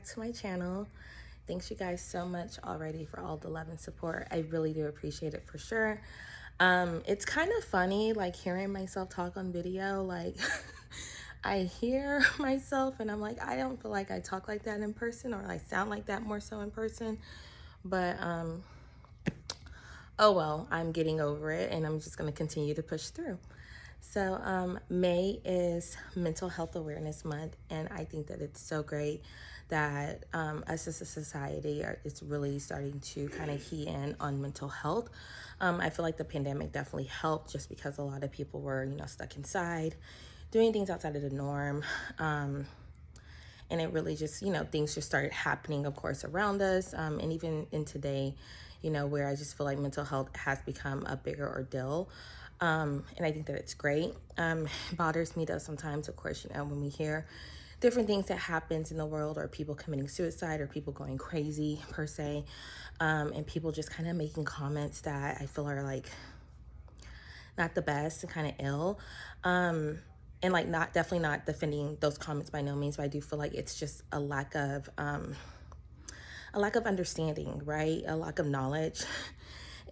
back to my channel. Thanks you guys so much already for all the love and support. I really do appreciate it for sure. It's kind of funny like hearing myself talk on video. Like I hear myself and I'm like, I don't feel like I talk like that in person, or I sound like that more so in person. But oh well, I'm getting over it and I'm just going to continue to push through. So May is Mental Health Awareness Month, and I think that it's so great that us as a society is really starting to kind of key in on mental health. I feel like the pandemic definitely helped, just because a lot of people were, stuck inside, doing things outside of the norm. And it really just, things just started happening, of course, around us. And even in today, where I just feel like mental health has become a bigger ordeal. And I think that it's great. It bothers me though sometimes, of course, when we hear different things that happens in the world, or people committing suicide, or people going crazy per se, and people just kind of making comments that I feel are like not the best and kind of ill. And like definitely not defending those comments by no means, but I do feel like it's just a lack of understanding, right? A lack of knowledge.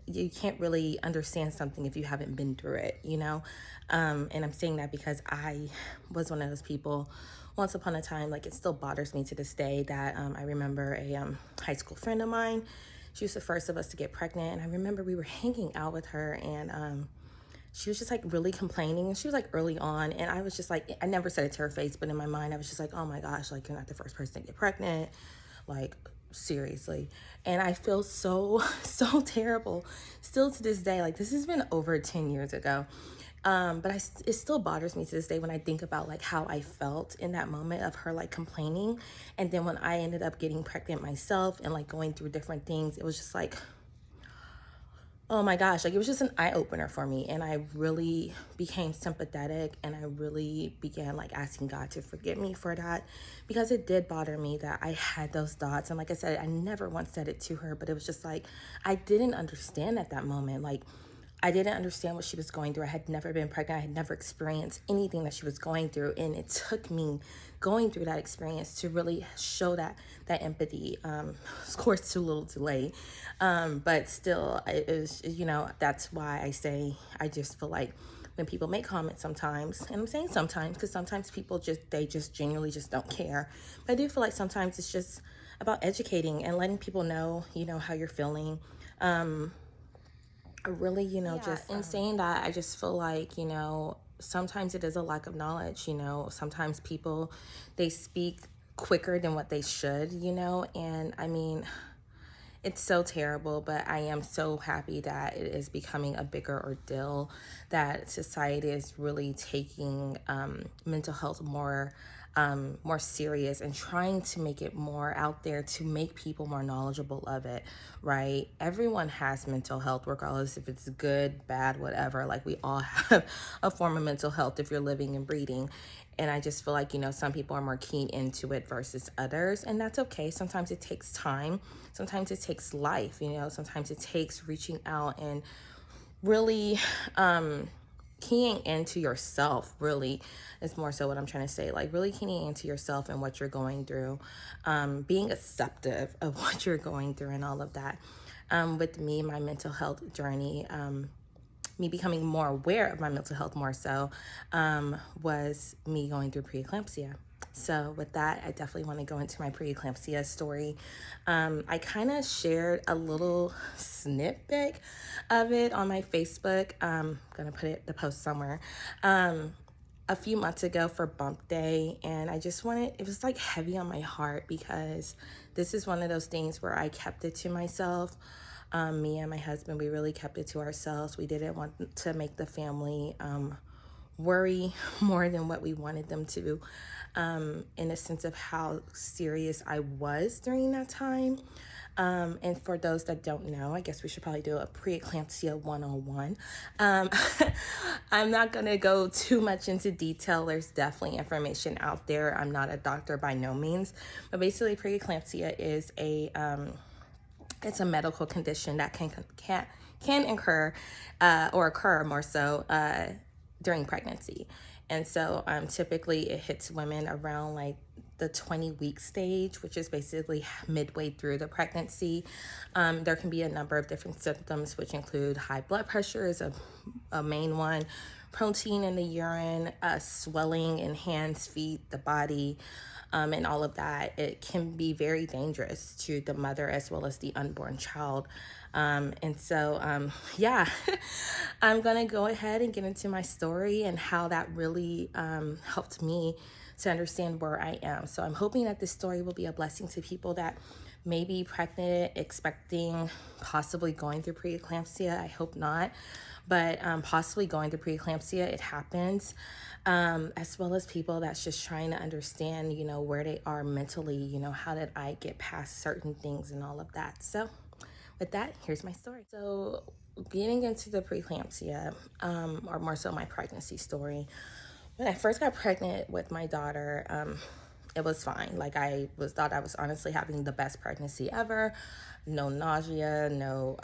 You can't really understand something if you haven't been through it, and I'm saying that because I was one of those people once upon a time. Like, it still bothers me to this day that I remember a high school friend of mine. She was the first of us to get pregnant, and I remember we were hanging out with her, and she was just like really complaining, and she was like early on, and I was just like, I never said it to her face, but in my mind I was just like, oh my gosh, like, you're not the first person to get pregnant, like, seriously. And I feel so terrible still to this day. Like, this has been over 10 years ago, but it still bothers me to this day when I think about like how I felt in that moment of her like complaining. And then when I ended up getting pregnant myself and like going through different things, it was just like, oh my gosh, like, it was just an eye-opener for me, and I really became sympathetic, and I really began like asking God to forgive me for that, because it did bother me that I had those thoughts. And like I said, I never once said it to her, but it was just like, I didn't understand at that moment. Like, I didn't understand what she was going through. I had never been pregnant. I had never experienced anything that she was going through. And it took me going through that experience to really show that empathy. Of course, too little too late. But still, it was, that's why I say, I just feel like when people make comments sometimes, and I'm saying sometimes, because sometimes people they just genuinely just don't care. But I do feel like sometimes it's just about educating and letting people know, how you're feeling. Really, just in saying that, I just feel like, sometimes it is a lack of knowledge. Sometimes people, they speak quicker than what they should, and I mean, it's so terrible, but I am so happy that it is becoming a bigger ordeal, that society is really taking mental health more serious, and trying to make it more out there to make people more knowledgeable of it, right? Everyone has mental health, regardless if it's good, bad, whatever. Like, we all have a form of mental health if you're living and breathing. And I just feel like, some people are more keen into it versus others, and that's okay. Sometimes it takes time. Sometimes it takes life, sometimes it takes reaching out and really keying into yourself, really, is more so what I'm trying to say. Like, really keying into yourself and what you're going through, being acceptive of what you're going through and all of that. With me, my mental health journey, me becoming more aware of my mental health more so, was me going through pre-eclampsia. So with that, I definitely want to go into my pre-eclampsia story. I kind of shared a little snippet of it on my Facebook. I'm going to put the post somewhere. A few months ago for Bump Day, and it was like heavy on my heart, because this is one of those things where I kept it to myself. Me and my husband, we really kept it to ourselves. We didn't want to make the family worry more than what we wanted them to, in a sense of how serious I was during that time. And for those that don't know, I guess we should probably do a pre-eclampsia 101. I'm not going to go too much into detail. There's definitely information out there. I'm not a doctor by no means, but basically pre-eclampsia is it's a medical condition that can occur or occur more so during pregnancy. And so typically it hits women around like the 20-week stage, which is basically midway through the pregnancy. There can be a number of different symptoms, which include high blood pressure is a main one, protein in the urine, swelling in hands, feet, the body, and all of that. It can be very dangerous to the mother as well as the unborn child. Yeah, I'm gonna go ahead and get into my story and how that really helped me to understand where I am. So I'm hoping that this story will be a blessing to people that may be pregnant, expecting, possibly going through preeclampsia. I hope not, but possibly going through preeclampsia. It happens. As well as people that's just trying to understand, where they are mentally, how did I get past certain things and all of that. So with that, here's my story. So getting into the preeclampsia, or more so my pregnancy story, when I first got pregnant with my daughter, it was fine. Like thought I was honestly having the best pregnancy ever. No nausea, no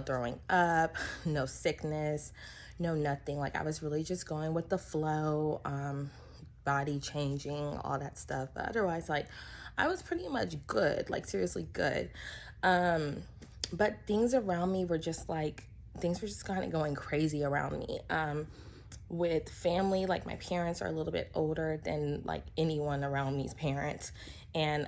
throwing up, no sickness, no nothing. Like I was really just going with the flow, body changing, all that stuff. But otherwise, like I was pretty much good, like seriously good. But things around me were just like, things were just kind of going crazy around me. With family, like my parents are a little bit older than like anyone around me's parents. And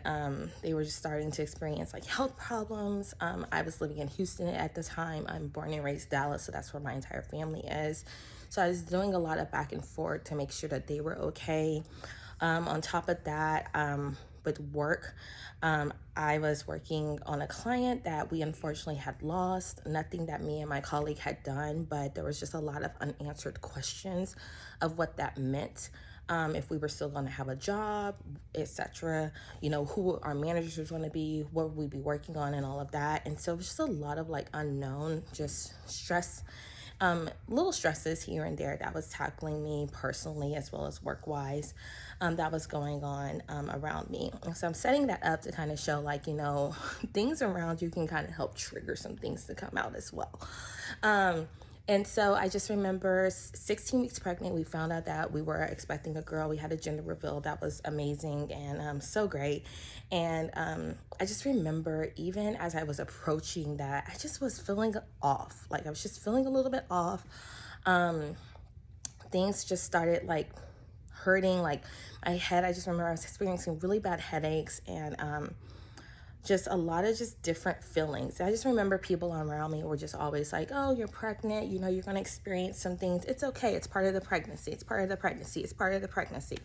they were just starting to experience like health problems. I was living in Houston at the time. I'm born and raised Dallas, so that's where my entire family is. So I was doing a lot of back and forth to make sure that they were okay. On top of that, with work, I was working on a client that we unfortunately had lost. Nothing that me and my colleague had done, but there was just a lot of unanswered questions of what that meant. If we were still going to have a job, etc., who our managers was going to be, what would we be working on, and all of that. And so it was just a lot of like unknown, just stress, little stresses here and there that was tackling me personally as well as work-wise, that was going on around me. And so I'm setting that up to kind of show like, things around you can kind of help trigger some things to come out as well. And so I just remember 16 weeks pregnant, we found out that we were expecting a girl. We had a gender reveal that was amazing and so great. And I just remember even as I was approaching that, I just was feeling off. Like I was just feeling a little bit off. Things just started like hurting, like my head. I just remember I was experiencing really bad headaches and just a lot of just different feelings. I just remember people around me were just always like, oh, you're pregnant, you're going to experience some things. It's okay. It's part of the pregnancy. It's part of the pregnancy. It's part of the pregnancy.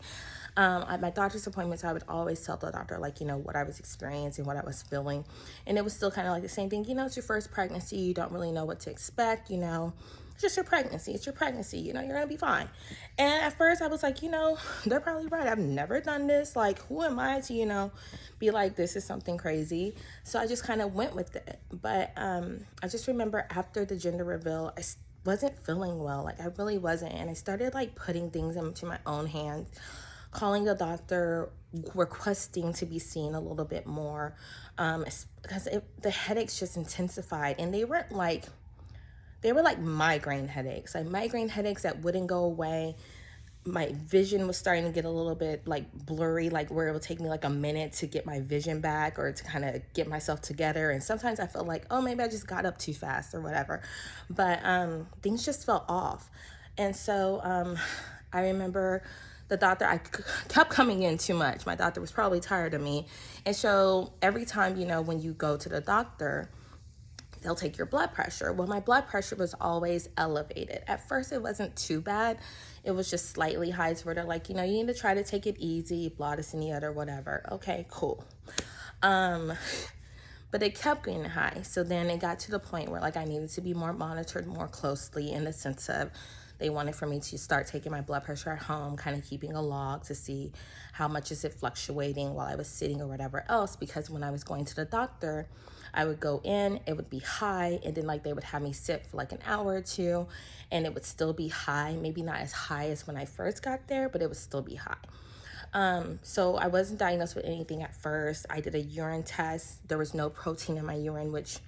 At my doctor's appointments, I would always tell the doctor, like, what I was experiencing, what I was feeling. And it was still kind of like the same thing. It's your first pregnancy. You don't really know what to expect, It's just your pregnancy. It's your pregnancy. You're going to be fine. And at first I was like, they're probably right. I've never done this. Like, who am I to, be like, this is something crazy. So I just kind of went with it. But I just remember after the gender reveal, I wasn't feeling well. Like, I really wasn't. And I started, like, putting things into my own hands, calling the doctor, requesting to be seen a little bit more, because the headaches just intensified. And they were like migraine headaches, that wouldn't go away. My vision was starting to get a little bit like blurry, like where it would take me like a minute to get my vision back or to kind of get myself together. And sometimes I felt like, oh, maybe I just got up too fast or whatever. But things just felt off. And so I remember the doctor, I kept coming in too much. My doctor was probably tired of me. And so every time, when you go to the doctor, they'll take your blood pressure. Well, my blood pressure was always elevated. At first, it wasn't too bad. It was just slightly high. So they're like, you need to try to take it easy, blah, this and the other, whatever. Okay, cool. But it kept getting high. So then it got to the point where like I needed to be more monitored more closely, in the sense of they wanted for me to start taking my blood pressure at home, kind of keeping a log to see how much is it fluctuating while I was sitting or whatever else. Because when I was going to the doctor, I would go in, it would be high, and then like they would have me sit for like an hour or two, and it would still be high. Maybe not as high as when I first got there, but it would still be high. So I wasn't diagnosed with anything at first. I did a urine test. There was no protein in my urine, which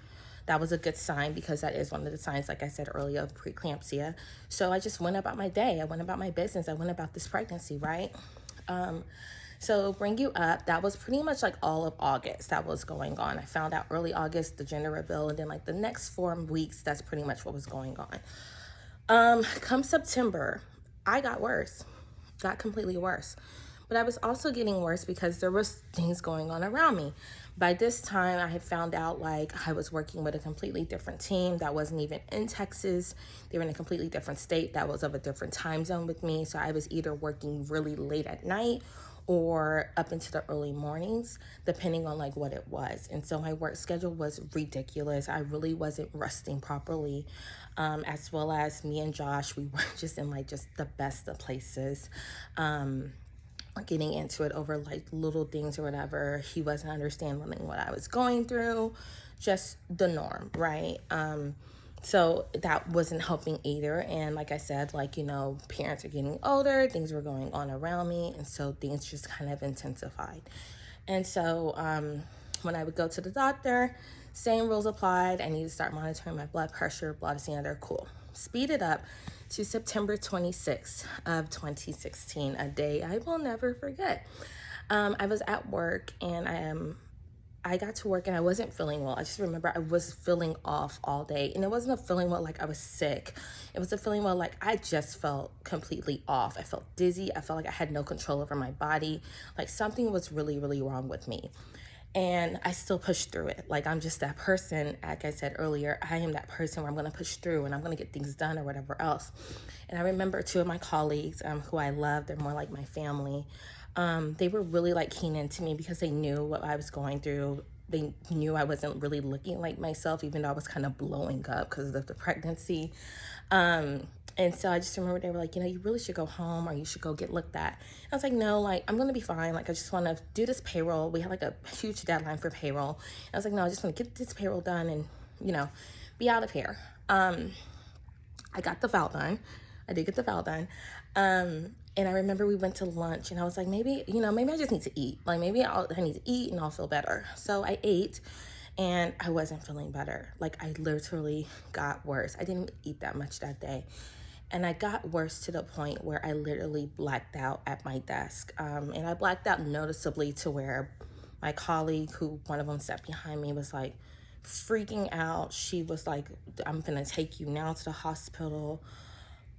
that was a good sign, because that is one of the signs, like I said earlier, of preeclampsia. So I just went about my day. I went about my business. I went about this pregnancy, right? So bring you up, that was pretty much like all of August that was going on. I found out early August, the gender reveal, and then like the next 4 weeks, that's pretty much what was going on. Come September, I got worse, got completely worse. But I was also getting worse because there was things going on around me. By this time, I had found out like I was working with a completely different team that wasn't even in Texas. They were in a completely different state that was of a different time zone with me. So I was either working really late at night or up into the early mornings, depending on like what it was. And so my work schedule was ridiculous. I really wasn't resting properly. As well as me and Josh, we were just in like just the best of places. Getting into it over like little things or whatever. He wasn't understanding what I was going through, just the norm, right? So that wasn't helping either. And like I said, like, you know, parents are getting older, things were going on around me, and so things just kind of intensified. And so when I would go to the doctor, same rules applied. I need to start monitoring my blood pressure, blood standard, cool. Speed it up to September 26th of 2016, a day I will never forget. I was at work and I got to work and I wasn't feeling well. I just remember I was feeling off all day, and it wasn't a feeling well like I was sick. It was a feeling well like I just felt completely off. I felt dizzy. I felt like I had no control over my body. Like something was really, really wrong with me. And I still push through it. Like I'm just that person, like I said earlier, I am that person where I'm gonna push through and I'm gonna get things done or whatever else. And I remember 2 of my colleagues who I love, they're more like my family. They were really like keen into me because they knew what I was going through. They knew I wasn't really looking like myself, even though I was kind of blowing up because of the pregnancy. And so I just remember they were like, you know, you really should go home or you should go get looked at. I was like, no, like, I'm going to be fine. Like, I just want to do this payroll. We had like a huge deadline for payroll. I was like, no, I just want to get this payroll done and, you know, be out of here. I got the file done. I did get the file done. And I remember we went to lunch and I was like, maybe, you know, maybe I just need to eat. Like, maybe I need to eat and I'll feel better. So I ate. And I wasn't feeling better. Like I literally got worse. I didn't eat that much that day. And I got worse to the point where I literally blacked out at my desk. And I blacked out noticeably to where my colleague, who one of them sat behind me, was like freaking out. She was like, I'm gonna take you now to the hospital,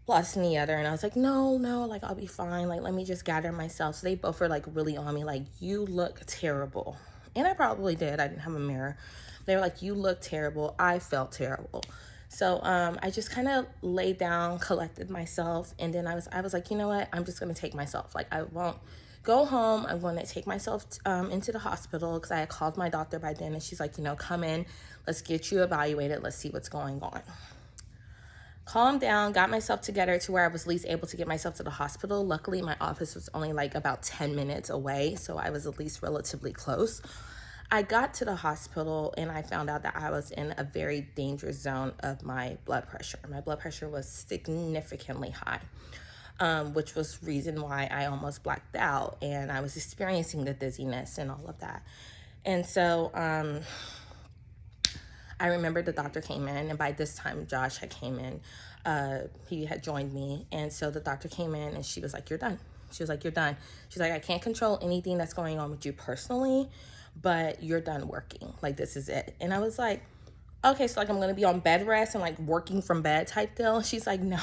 plus and the other. And I was like, no, like I'll be fine. Like, let me just gather myself. So they both were like really on me, like, you look terrible. And I probably did. I didn't have a mirror. They were like, you look terrible. I felt terrible. So I just kind of laid down, collected myself, and then I was like, you know what? I'm just going to take myself. Like, I won't go home. I'm going to take myself into the hospital because I had called my doctor by then, and she's like, you know, come in. Let's get you evaluated. Let's see what's going on. Calmed down, got myself together to where I was at least able to get myself to the hospital. Luckily, my office was only like about 10 minutes away, so I was at least relatively close. I got to the hospital and I found out that I was in a very dangerous zone of my blood pressure. My blood pressure was significantly high, which was reason why I almost blacked out and I was experiencing the dizziness and all of that. And so I remember the doctor came in, and by this time Josh had came in. He had joined me, and so the doctor came in and she was like, you're done. She was like, you're done. She's like, I can't control anything that's going on with you personally, but you're done working. Like, this is it. And I was like, okay, so like I'm gonna be on bed rest and like working from bed type deal. She's like, no,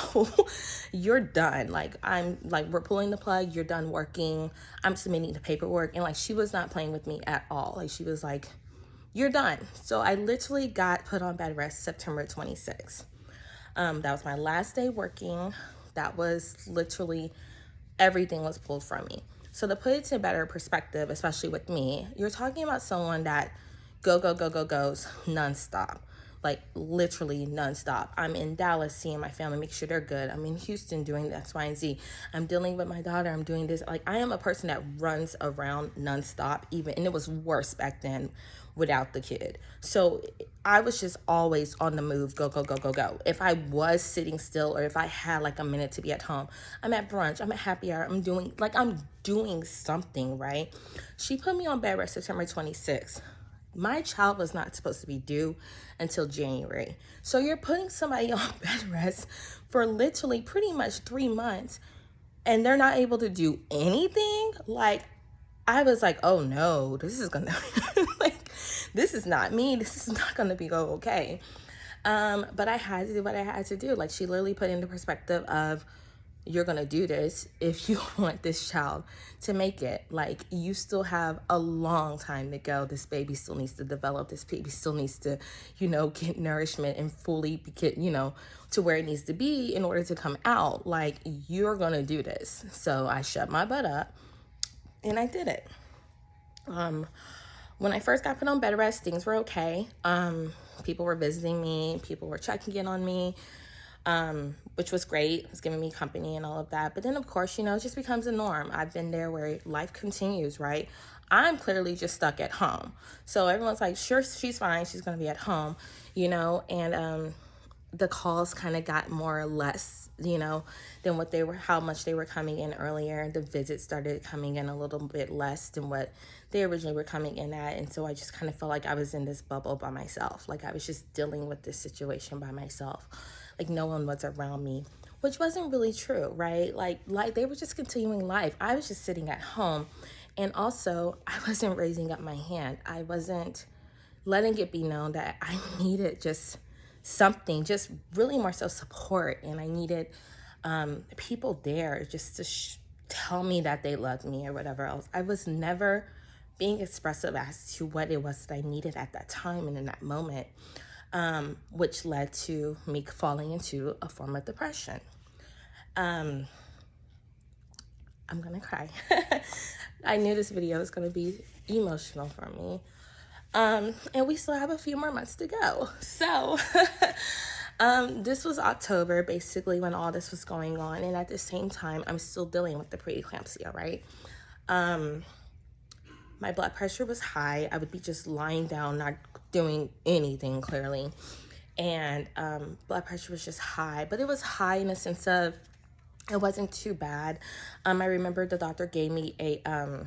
you're done. Like, we're pulling the plug, you're done working. I'm submitting the paperwork. And like, she was not playing with me at all. Like, she was like, you're done. So I literally got put on bed rest September 26th. That was my last day working. That was literally everything was pulled from me. So to put it to better perspective, especially with me, you're talking about someone that goes nonstop, like literally nonstop. I'm in Dallas seeing my family, make sure they're good. I'm in Houston doing X, Y, and Z. I'm dealing with my daughter. I'm doing this. Like, I am a person that runs around nonstop, and it was worse back then without the kid. So I was just always on the move, go. If I was sitting still or if I had like a minute to be at home, I'm at brunch, I'm at happy hour, I'm doing something, right? She put me on bed rest September 26th. My child was not supposed to be due until January. So you're putting somebody on bed rest for literally pretty much 3 months and they're not able to do anything? Like, I was like, oh no, this is gonna like, this is not me. This is not gonna be okay. But I had to do what I had to do. Like, she literally put into perspective of, you're gonna do this if you want this child to make it. Like, you still have a long time to go. This baby still needs to develop. This baby still needs to, get nourishment and fully get, to where it needs to be in order to come out. Like, you're gonna do this. So I shut my butt up and I did it. When I first got put on bed rest, things were okay. People were visiting me, people were checking in on me, which was great. It was giving me company and all of that. But then, of course, it just becomes a norm. I've been there where life continues, right? I'm clearly just stuck at home. So everyone's like, sure, she's fine. She's going to be at home, and the calls kind of got more or less, than what how much they were coming in earlier. The visits started coming in a little bit less than what they originally were coming in at. And so I just kind of felt like I was in this bubble by myself. Like, I was just dealing with this situation by myself. Like, no one was around me, which wasn't really true, right? Like they were just continuing life. I was just sitting at home. And also, I wasn't raising up my hand. I wasn't letting it be known that I needed just something, just really more so support. And I needed people there just to tell me that they loved me or whatever else. I was never being expressive as to what it was that I needed at that time and in that moment, which led to me falling into a form of depression. I'm gonna cry. I knew this video was gonna be emotional for me. And we still have a few more months to go. So this was October, basically, when all this was going on. And at the same time, I'm still dealing with the pre-eclampsia, right? My blood pressure was high. I would be just lying down, not doing anything, clearly. And blood pressure was just high. But it was high in the sense of, it wasn't too bad. I remember the doctor gave me a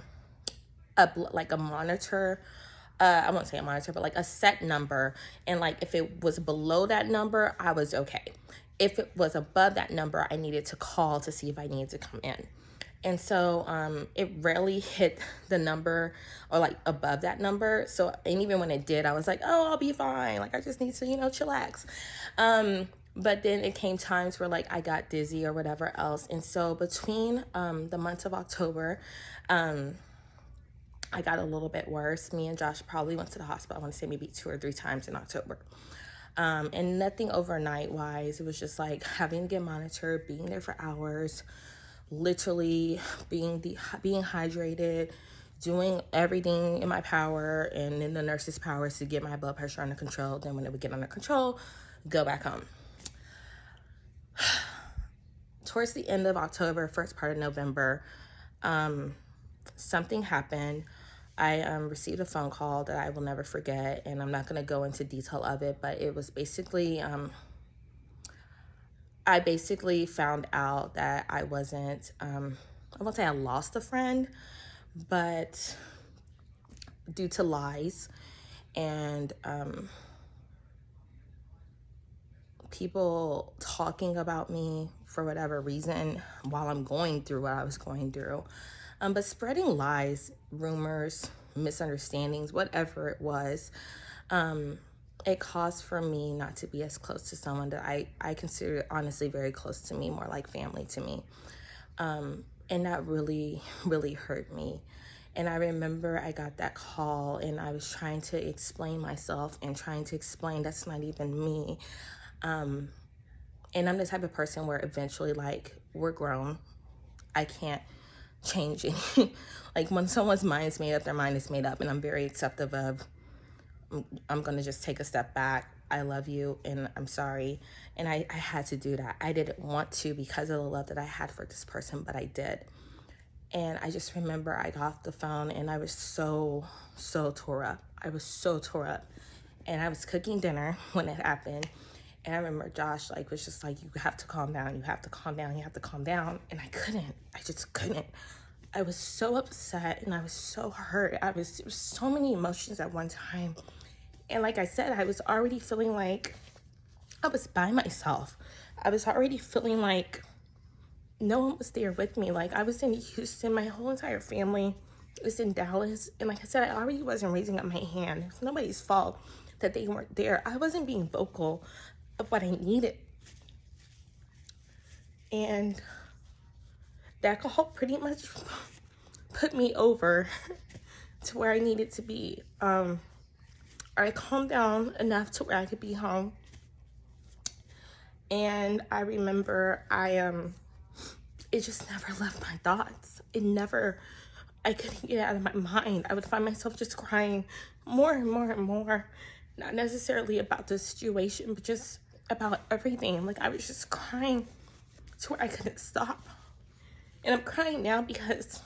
monitor. I won't say a monitor, but like a set number. And like, if it was below that number, I was okay. If it was above that number, I needed to call to see if I needed to come in. And so it rarely hit the number or like above that number. So, and even when it did, I was like, oh, I'll be fine. Like, I just need to, chillax. But then it came times where like I got dizzy or whatever else. And so between the months of October, I got a little bit worse. Me and Josh probably went to the hospital, I want to say maybe 2 or 3 times in October. And nothing overnight wise. It was just like having to get monitored, being there for hours, literally being hydrated, doing everything in my power and in the nurse's powers to get my blood pressure under control. Then when it would get under control, go back home. Towards the end of October, first part of November, something happened. I received a phone call that I will never forget, and I'm not going to go into detail of it, but it was basically, I basically found out that I wasn't, I won't say I lost a friend, but due to lies and people talking about me for whatever reason while I'm going through what I was going through, but spreading lies, rumors, misunderstandings, whatever it was, it caused for me not to be as close to someone that I consider honestly very close to me, more like family to me. And that really, really hurt me. And I remember I got that call and I was trying to explain myself and trying to explain that's not even me. And I'm the type of person where eventually, like, we're grown. I can't change any. Like, when someone's mind is made up, their mind is made up. And I'm very acceptive of, I'm going to just take a step back. I love you and I'm sorry. And I had to do that. I didn't want to because of the love that I had for this person, but I did. And I just remember I got off the phone and I was so tore up. I was so tore up. And I was cooking dinner when it happened. And I remember Josh was just like, you have to calm down. You have to calm down. You have to calm down. And I couldn't. I just couldn't. I was so upset and I was so hurt. It was so many emotions at one time. And like I said, I was already feeling like I was by myself. I was already feeling like no one was there with me. Like, I was in Houston. My whole entire family was in Dallas. And like I said, I already wasn't raising up my hand. It's nobody's fault that they weren't there. I wasn't being vocal of what I needed. And the alcohol pretty much put me over to where I needed to be. I calmed down enough to where I could be home. And I remember it just never left my thoughts. I couldn't get it out of my mind. I would find myself just crying more and more and more. Not necessarily about the situation, but just about everything. Like, I was just crying to where I couldn't stop. And I'm crying now because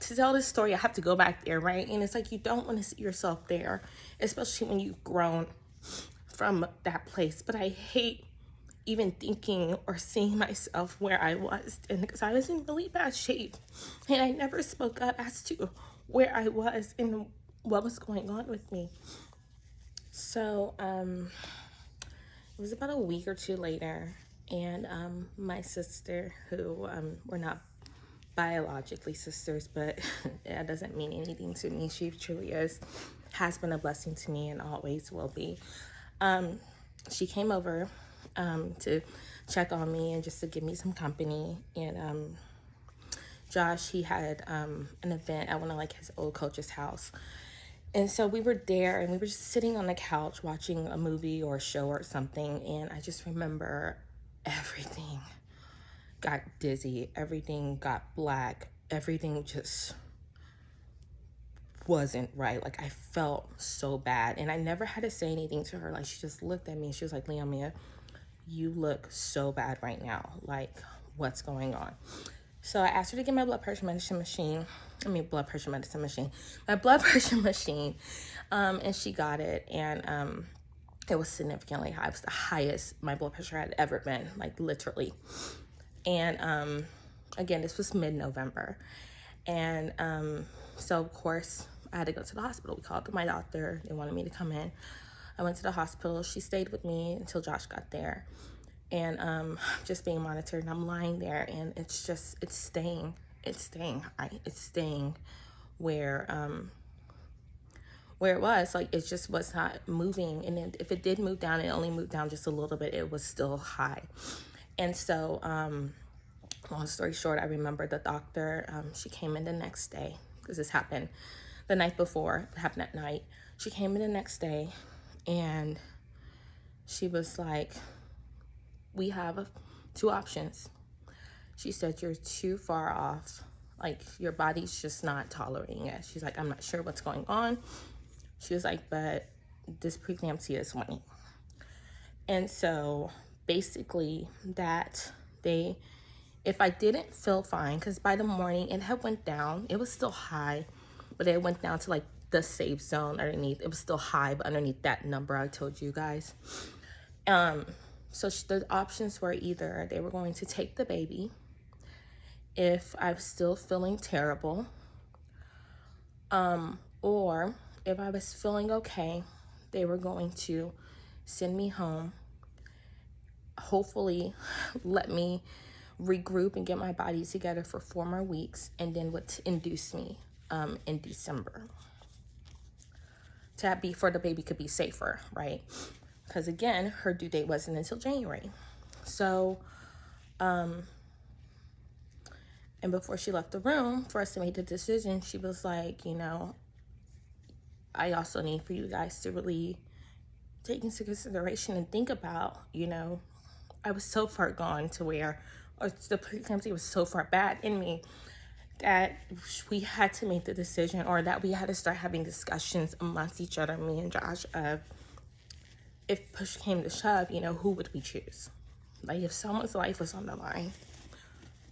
to tell this story, I have to go back there, right? And it's like, you don't want to see yourself there, especially when you've grown from that place. But I hate even thinking or seeing myself where I was, and because I was in really bad shape, and I never spoke up as to where I was and what was going on with me. So it was about a week or two later, and my sister, who we're not biologically sisters, but that doesn't mean anything to me. She truly has been a blessing to me and always will be. She came over to check on me and just to give me some company. And Josh, he had an event at one of like his old coach's house. And so we were there and we were just sitting on the couch watching a movie or a show or something. And I just remember everything got dizzy, everything got black, everything just wasn't right. Like, I felt so bad, and I never had to say anything to her. Like, she just looked at me and she was like, Leomia, you look so bad right now. Like, what's going on? So I asked her to get my blood pressure machine, and she got it, and it was significantly high. It was the highest my blood pressure had ever been, like, literally. And again, this was mid-November. And so, of course, I had to go to the hospital. We called my doctor. They wanted me to come in. I went to the hospital. She stayed with me until Josh got there. And just being monitored. And I'm lying there, and it's staying. It's staying where it was. Like, it just was not moving. And then if it did move down, it only moved down just a little bit. It was still high. And so, long story short, I remember the doctor, she came in the next day, because this happened the night before, it happened at night. She came in the next day, and she was like, we have two options. She said, you're too far off. Like, your body's just not tolerating it. She's like, I'm not sure what's going on. She was like, but this preeclampsia is winning. And so basically if I didn't feel fine, because by the morning it had went down, it was still high, but it went down to like the safe zone underneath. It was still high, but underneath that number I told you guys. So the options were either they were going to take the baby if I was still feeling terrible, or if I was feeling okay, they were going to send me home, hopefully let me regroup and get my body together for 4 more weeks, and then would induce me in December for the baby could be safer, right? Because again, her due date wasn't until January. So and before she left the room for us to make the decision, she was like, I also need for you guys to really take into consideration and think about, I was so far gone to where, or the preeclampsia was so far bad in me that we had to make the decision, or that we had to start having discussions amongst each other, me and Josh, of if push came to shove, who would we choose? Like, if someone's life was on the line,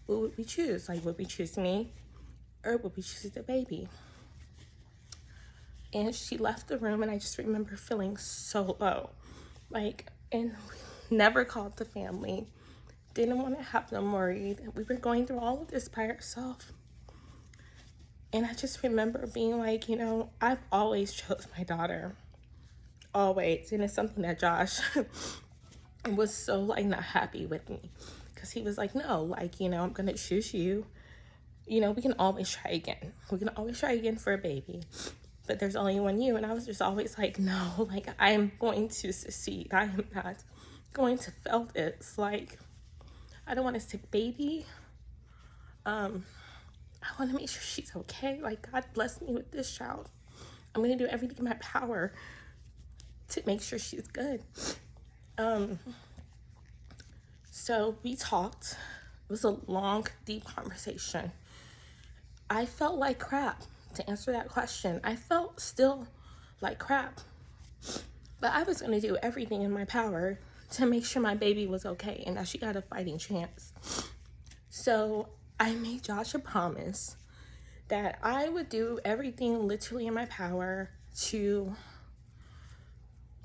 who would we choose? Like, would we choose me, or would we choose the baby? And she left the room, and I just remember feeling so low. Like, and we never called the family. Didn't want to have them worried. We were going through all of this by ourselves. And I just remember being like, I've always chose my daughter. Always. And it's something that Josh was so, not happy with me. Because he was like, no, I'm going to choose you. you know, we can always try again. We can always try again for a baby. But there's only one you. And I was just always like, no, like, I'm going to succeed. I am not going to fail this. Like, I don't want a sick baby. I want to make sure she's okay. Like, God bless me with this child. I'm going to do everything in my power to make sure she's good. So we talked. It was a long, deep conversation. I felt like crap, to answer that question. I felt still like crap. But I was going to do everything in my power to make sure my baby was okay and that she had a fighting chance. So I made Josh a promise that I would do everything literally in my power to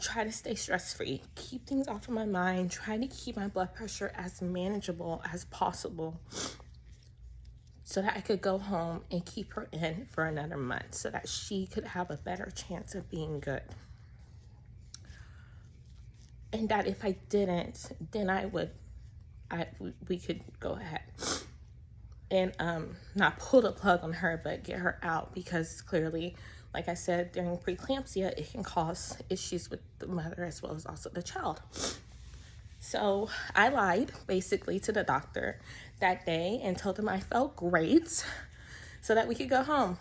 try to stay stress-free, keep things off of my mind, try to keep my blood pressure as manageable as possible so that I could go home and keep her in for another month so that she could have a better chance of being good. And that if I didn't, then we could go ahead and not pull the plug on her, but get her out, because clearly, like I said, during preeclampsia, it can cause issues with the mother as well as also the child. So I lied basically to the doctor that day and told him I felt great so that we could go home.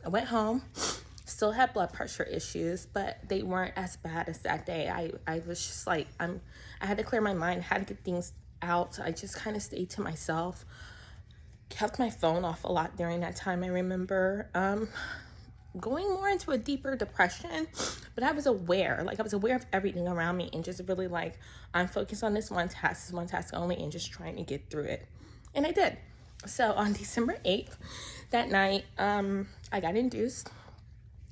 I went home, still had blood pressure issues, but they weren't as bad as that day. I was just like, I had to clear my mind, had to get things out. I just kind of stayed to myself, kept my phone off a lot during that time. I remember going more into a deeper depression, but I was aware of everything around me and just really like, I'm focused on this one task only, and just trying to get through it. And I did. So on December 8th, that night, I got induced.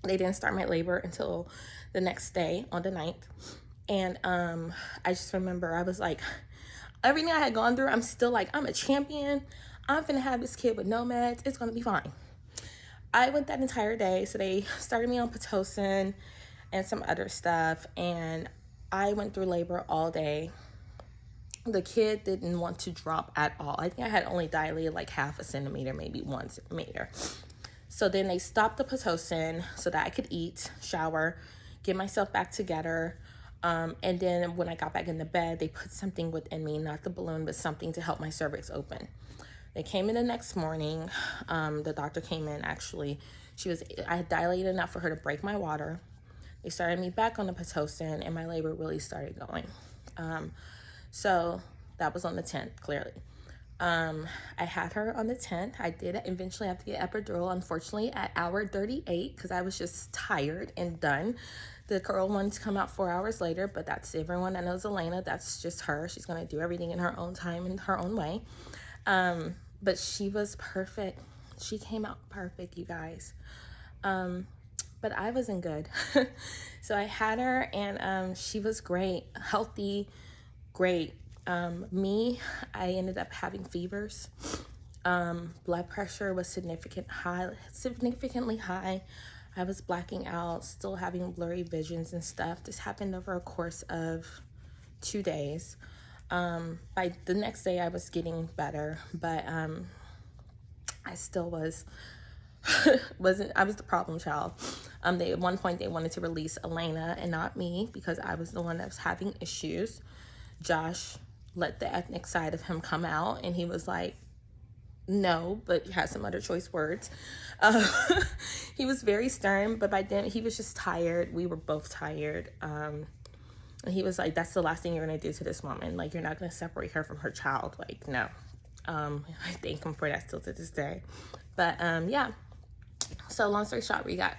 They didn't start my labor until the next day on the 9th. And I just remember I was like, everything I had gone through, I'm still like, I'm a champion. I'm gonna have this kid with no meds. It's gonna be fine. I went that entire day. So they started me on Pitocin and some other stuff. And I went through labor all day. The kid didn't want to drop at all. I think I had only dilated like half a centimeter, maybe 1 centimeter. So then they stopped the Pitocin so that I could eat, shower, get myself back together. And then when I got back in the bed, they put something within me, not the balloon, but something to help my cervix open. They came in the next morning. The doctor came in, actually. I had dilated enough for her to break my water. They started me back on the Pitocin, and my labor really started going. So that was on the 10th, clearly. I had her on the 10th. I did eventually have to get epidural, unfortunately, at hour 38, because I was just tired and done. The girl wanted to come out 4 hours later, but that's everyone that knows Elena. That's just her. She's going to do everything in her own time, in her own way. But she was perfect. She came out perfect, you guys. But I wasn't good. So I had her, and she was great, healthy, great. I ended up having fevers. Blood pressure was significantly high. I was blacking out, still having blurry visions and stuff. This happened over a course of 2 days. By the next day I was getting better, but I still was I was the problem child. At one point they wanted to release Elena and not me, because I was the one that was having issues. Josh let the ethnic side of him come out, and he was like, no, but he had some other choice words. He was very stern, but by then he was just tired. We were both tired. And he was like, that's the last thing you're going to do to this woman. Like, you're not going to separate her from her child. Like, no. I thank him for that still to this day. But, yeah. So, long story short, we got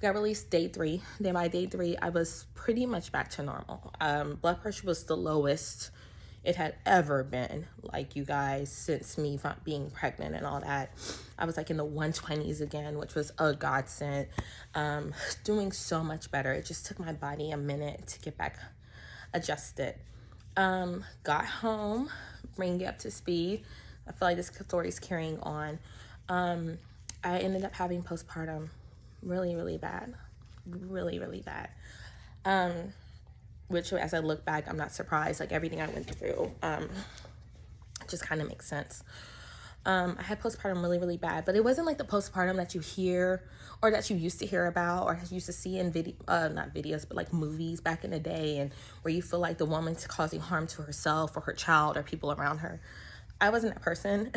released day 3. Then by day 3, I was pretty much back to normal. Blood pressure was the lowest it had ever been, like, you guys, since me being pregnant and all that. I was like in the 120s again, which was a godsend. Doing so much better. It just took my body a minute to get back adjusted. Got home, bring you up to speed. I feel like this story is carrying on. I ended up having postpartum really, really bad. Really, really bad. Which, as I look back, I'm not surprised. Like, everything I went through just kind of makes sense. I had postpartum really, really bad, but it wasn't like the postpartum that you hear or that you used to hear about or used to see in not videos, but like movies back in the day, and where you feel like the woman's causing harm to herself or her child or people around her. I wasn't that person.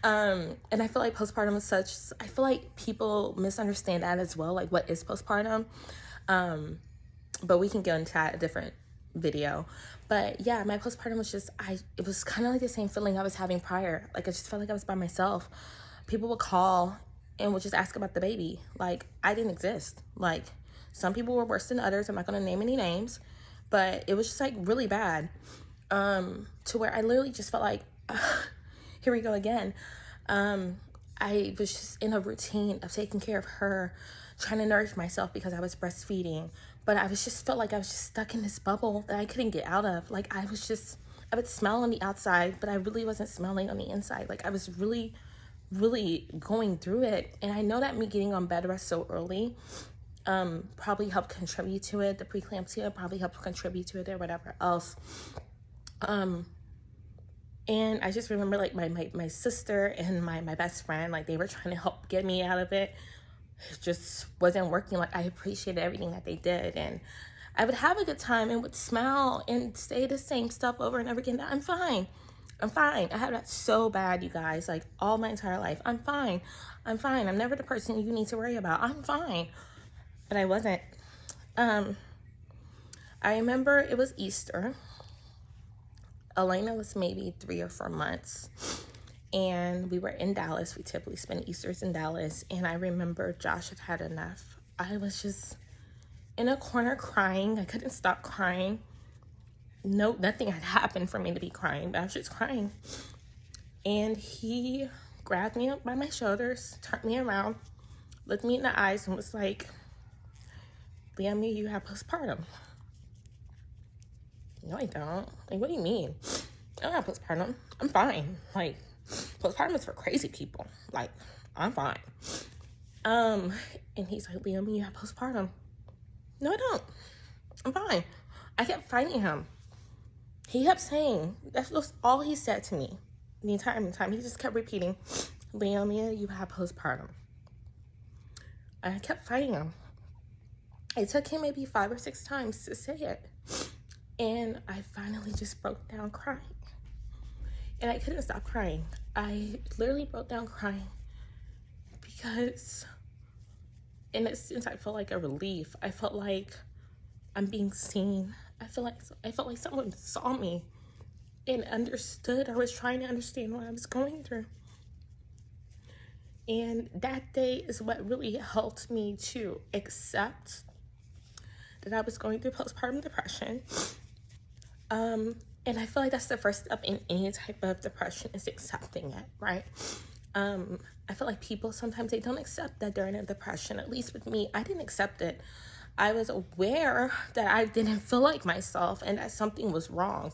And I feel like postpartum is I feel like people misunderstand that as well. Like, what is postpartum? But we can go into that a different video. But yeah, my postpartum was it was kind of like the same feeling I was having prior. Like, I just felt like I was by myself. People would call and would just ask about the baby. Like, I didn't exist. Like, some people were worse than others. I'm not going to name any names, but it was just like really bad. To where I literally just felt like, here we go again. I was just in a routine of taking care of her, trying to nourish myself because I was breastfeeding. But I felt like I was just stuck in this bubble that I couldn't get out of. Like, I would smell on the outside, but I really wasn't smelling on the inside. Like, I was really, really going through it. And I know that me getting on bed rest so early probably helped contribute to it. The preeclampsia probably helped contribute to it, or whatever else. And I just remember, like, my sister and my best friend, like, they were trying to help get me out of it. It just wasn't working. Like, I appreciated everything that they did, and I would have a good time and would smile and say the same stuff over and over again. I'm fine. I had that so bad, you guys, like, all my entire life. I'm fine. I'm never the person you need to worry about. I'm fine. But I wasn't. I remember it was Easter. Elena was maybe 3 or 4 months. And we were in Dallas. We typically spend Easters in Dallas. And I remember Josh had enough. I was just in a corner crying. I couldn't stop crying. No, nothing had happened for me to be crying, but I was just crying. And he grabbed me up by my shoulders, turned me around, looked me in the eyes, and was like, Leonie, you have postpartum. No, I don't. Like, what do you mean? I don't have postpartum. I'm fine. Like, postpartum is for crazy people. Like, I'm fine. And he's like, Leonie, you have postpartum. No, I don't. I'm fine. I kept fighting him. He kept saying, that's all he said to me the entire time. He just kept repeating, Leonie, you have postpartum. And I kept fighting him. It took him maybe 5 or 6 times to say it. And I finally just broke down crying. And I couldn't stop crying. I literally broke down crying because in a sense I felt like a relief. I felt like I'm being seen. I felt like someone saw me and understood or was trying to understand what I was going through. And that day is what really helped me to accept that I was going through postpartum depression. And I feel like that's the first step in any type of depression, is accepting it, right? I feel like people sometimes, they don't accept that they're in a depression. At least with me, I didn't accept it. I was aware that I didn't feel like myself and that something was wrong.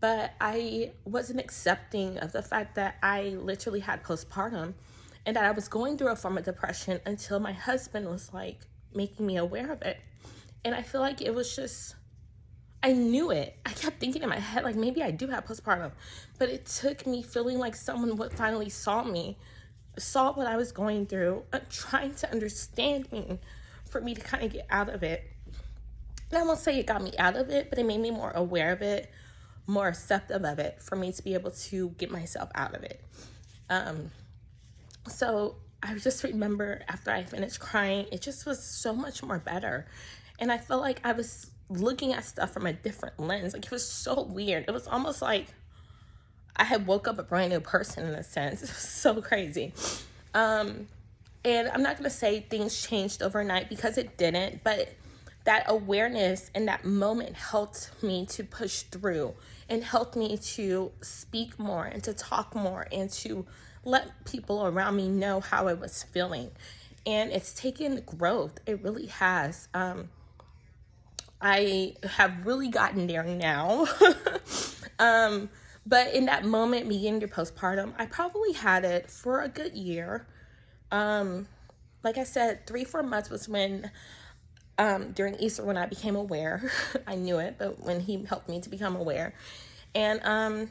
But I wasn't accepting of the fact that I literally had postpartum and that I was going through a form of depression until my husband was like making me aware of it. And I feel like it was just, I knew it. I kept thinking in my head, like, maybe I do have postpartum. But it took me feeling like someone would finally saw me, saw what I was going through, trying to understand me, for me to kind of get out of it. And I won't say it got me out of it, but it made me more aware of it, more accepting of it, for me to be able to get myself out of it. So I just remember after I finished crying, it just was so much more better. And I felt like I was looking at stuff from a different lens. Like, it was so weird. It was almost like I had woke up a brand new person in a sense. It was so crazy. And I'm not going to say things changed overnight, because it didn't, but that awareness and that moment helped me to push through and helped me to speak more and to talk more and to let people around me know how I was feeling. And it's taken growth. It really has. I have really gotten there now. But in that moment, me getting through postpartum, I probably had it for a good year. Like I said, 3-4 months was when, during Easter, when I became aware. I knew it, but when he helped me to become aware. And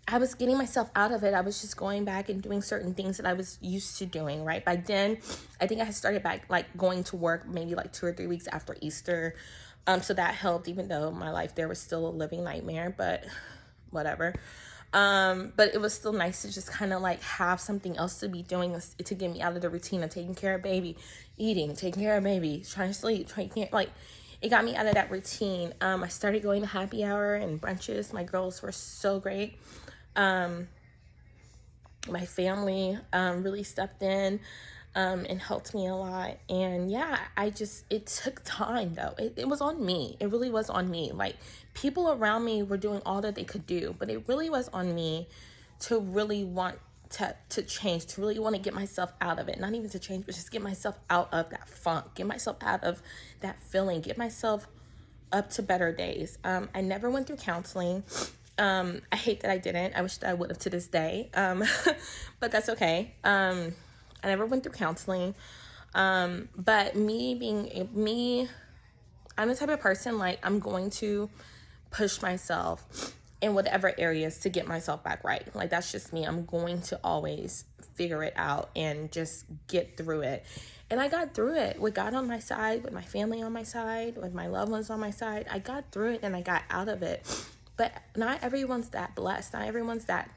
I was getting myself out of it. I was just going back and doing certain things that I was used to doing, right? By then, I think I had started back, like, going to work maybe like 2 or 3 weeks after Easter. So that helped, even though my life there was still a living nightmare, but whatever. But it was still nice to just kind of like have something else to be doing to get me out of the routine of taking care of baby, eating, taking care of baby, trying to sleep, like, it got me out of that routine. I started going to happy hour and brunches. My girls were so great. My family really stepped in and helped me a lot. And yeah, it took time though. It was on me. It really was on me. Like, people around me were doing all that they could do, but it really was on me to really want to change, to really want to get myself out of it. Not even to change, but just get myself out of that funk, get myself out of that feeling, get myself up to better days. I never went through counseling. I hate that I didn't. I wish that I would have to this day. But that's okay. I never went through counseling. But me being me, I'm the type of person, like, I'm going to push myself in whatever areas to get myself back right. Like, that's just me. I'm going to always figure it out and just get through it. And I got through it with God on my side, with my family on my side, with my loved ones on my side. I got through it and I got out of it. But not everyone's that blessed. Not everyone's that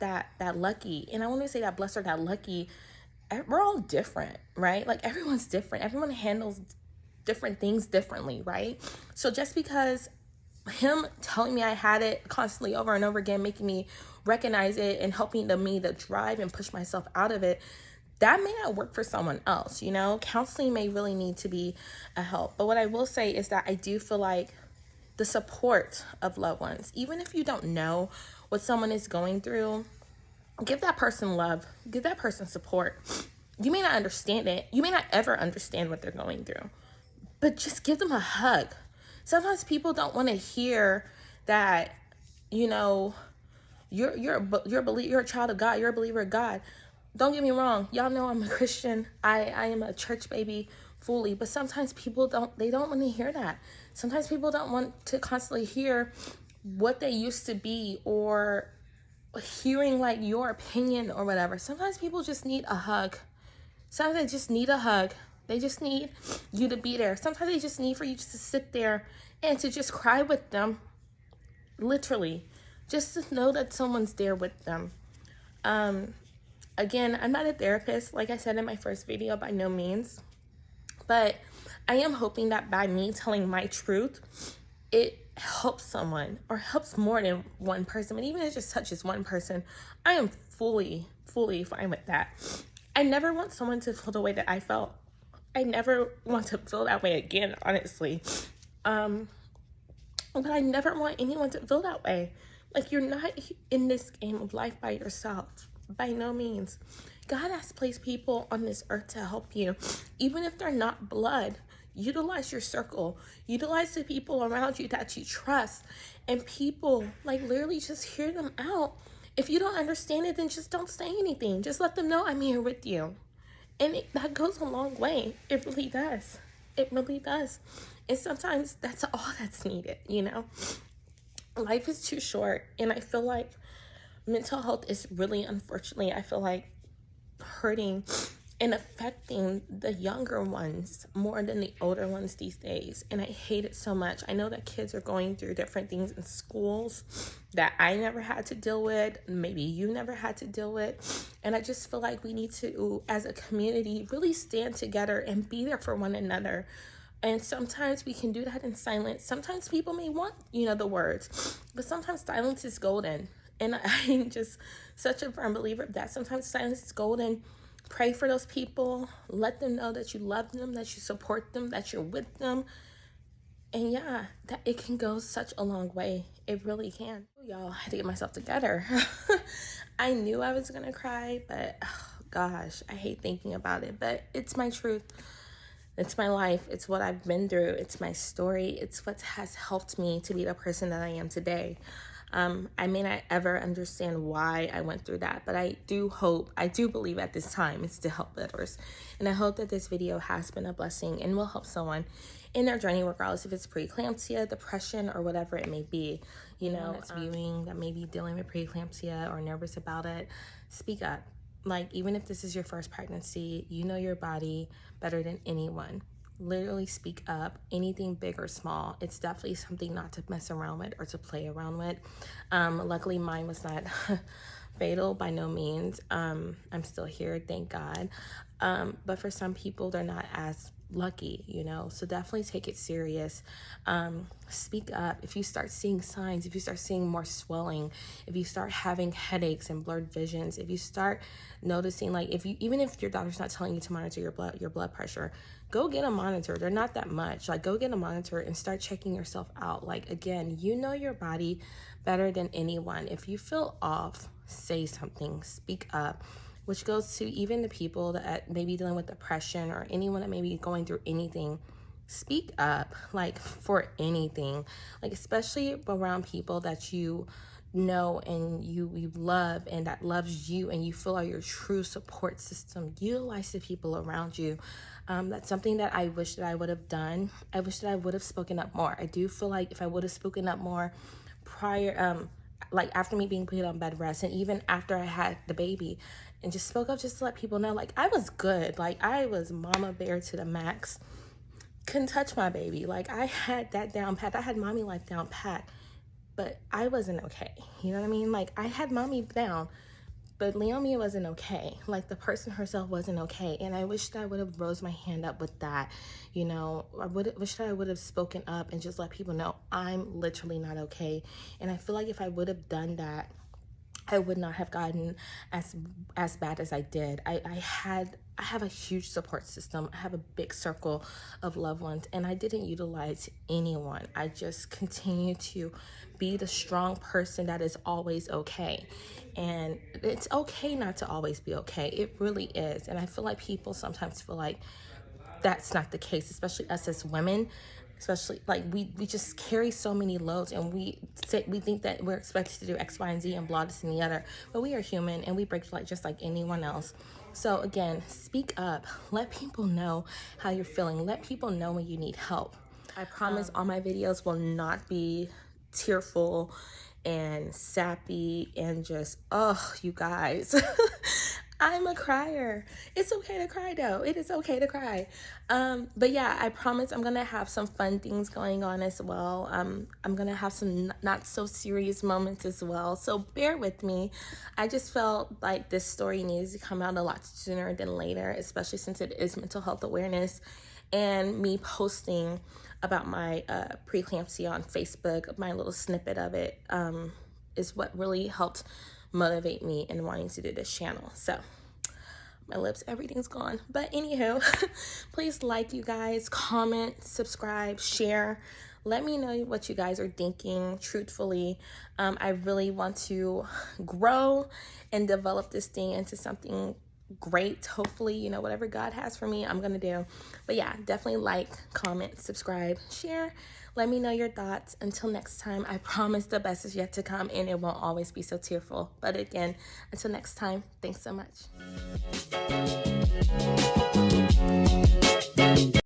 lucky. And I want to say that blessed or that lucky. We're all different, right? Like, everyone's different. Everyone handles different things differently, right? So just because him telling me I had it constantly over and over again, making me recognize it and helping me to drive and push myself out of it, that may not work for someone else, you know? Counseling may really need to be a help. But what I will say is that I do feel like the support of loved ones, even if you don't know what someone is going through, give that person love, give that person support. You may not understand it. You may not ever understand what they're going through, but just give them a hug. Sometimes people don't want to hear that, you know, you're a child of God. You're a believer of God. Don't get me wrong. Y'all know I'm a Christian. I am a church baby fully, but sometimes people don't want to hear that. Sometimes people don't want to constantly hear what they used to be, or hearing like your opinion or whatever. Sometimes people just need a hug. Sometimes they just need a hug. They just need you to be there. Sometimes they just need for you just to sit there and to just cry with them. Literally. Just to know that someone's there with them. Again, I'm not a therapist, like I said in my first video, by no means. But I am hoping that by me telling my truth, it helps someone, or helps more than one person. But even if it just touches one person, I am fully fine with that. I never want someone to feel the way that I felt. I never want to feel that way again, honestly. But I never want anyone to feel that way. Like, you're not in this game of life by yourself. By no means. God has placed people on this earth to help you. Even if they're not blood, utilize your circle. Utilize the people around you that you trust. And people, like, literally just hear them out. If you don't understand it, then just don't say anything. Just let them know I'm here with you. And that goes a long way. It really does. It really does. And sometimes that's all that's needed, you know? Life is too short. And I feel like mental health is really, unfortunately, I feel like hurting and affecting the younger ones more than the older ones these days. And I hate it so much. I know that kids are going through different things in schools that I never had to deal with. Maybe you never had to deal with. And I just feel like we need to, as a community, really stand together and be there for one another. And sometimes we can do that in silence. Sometimes people may want, the words, but sometimes silence is golden. And I'm just such a firm believer of that. Sometimes silence is golden. Pray for those people. Let them know that you love them, that you support them, that you're with them. And yeah, that it can go such a long way. It really can. Y'all, I had to get myself together. I knew I was going to cry, but gosh, I hate thinking about it. But it's my truth. It's my life. It's what I've been through. It's my story. It's what has helped me to be the person that I am today. I may not ever understand why I went through that, but I do believe at this time it's to help others. And I hope that this video has been a blessing and will help someone in their journey, regardless if it's preeclampsia, depression, or whatever it may be. You know, that's viewing that may be dealing with preeclampsia or nervous about it, speak up. Like, even if this is your first pregnancy, you know your body better than anyone. Literally speak up. Anything big or small, it's definitely something not to mess around with or to play around with. Luckily mine was not fatal by no means. I'm still here, thank God. But for some people, they're not as lucky, you know, so definitely take it serious. Speak up if you start seeing signs, if you start seeing more swelling, if you start having headaches and blurred visions, if you start noticing, like, even if your doctor's not telling you to monitor your blood pressure, go get a monitor. They're not that much. Like, go get a monitor and start checking yourself out. Like, again, you know your body better than anyone. If you feel off, say something, speak up, which goes to even the people that may be dealing with depression or anyone that may be going through anything. Speak up, like, for anything, like, especially around people that you know and you love and that loves you and you feel are your true support system. Utilize the people around you. That's something that I wish that I would have done. I wish that I would have spoken up more. I do feel like if I would have spoken up more prior, like after me being put on bed rest and even after I had the baby, and just spoke up just to let people know, like, I was good. Like, I was mama bear to the max. Couldn't touch my baby. Like, I had that down pat. I had mommy life down pat, but I wasn't okay. You know what I mean? Like, I had mommy down, but Leomia wasn't okay. Like, the person herself wasn't okay. And I wish that I would have rose my hand up with that. You know, I wish that I would have spoken up and just let people know I'm literally not okay. And I feel like if I would have done that, I would not have gotten as bad as I did. I have a huge support system. I have a big circle of loved ones, and I didn't utilize anyone. I just continue to be the strong person that is always okay. And it's okay not to always be okay. It really is. And I feel like people sometimes feel like that's not the case, especially us as women. Especially, like, we just carry so many loads, and we think that we're expected to do X, Y, and Z and blah, this and the other. But we are human, and we break like just like anyone else. So again, speak up. Let people know how you're feeling. Let people know when you need help. I promise all my videos will not be tearful and sappy and just, oh, you guys. I'm a crier. It's okay to cry though. It is okay to cry. But yeah, I promise I'm gonna have some fun things going on as well. I'm gonna have some not so serious moments as well. So bear with me. I just felt like this story needs to come out a lot sooner than later, especially since it is mental health awareness. And me posting about my preeclampsia on Facebook, my little snippet of it, is what really helped motivate me in wanting to do this channel. So my lips, everything's gone. But anywho, please like, you guys, comment, subscribe, share. Let me know what you guys are thinking, truthfully. I really want to grow and develop this thing into something great. Hopefully, you know, whatever God has for me, I'm gonna do. But yeah, definitely like, comment, subscribe, share. Let me know your thoughts. Until next time, I promise the best is yet to come, and it won't always be so tearful. But again, until next time, thanks so much.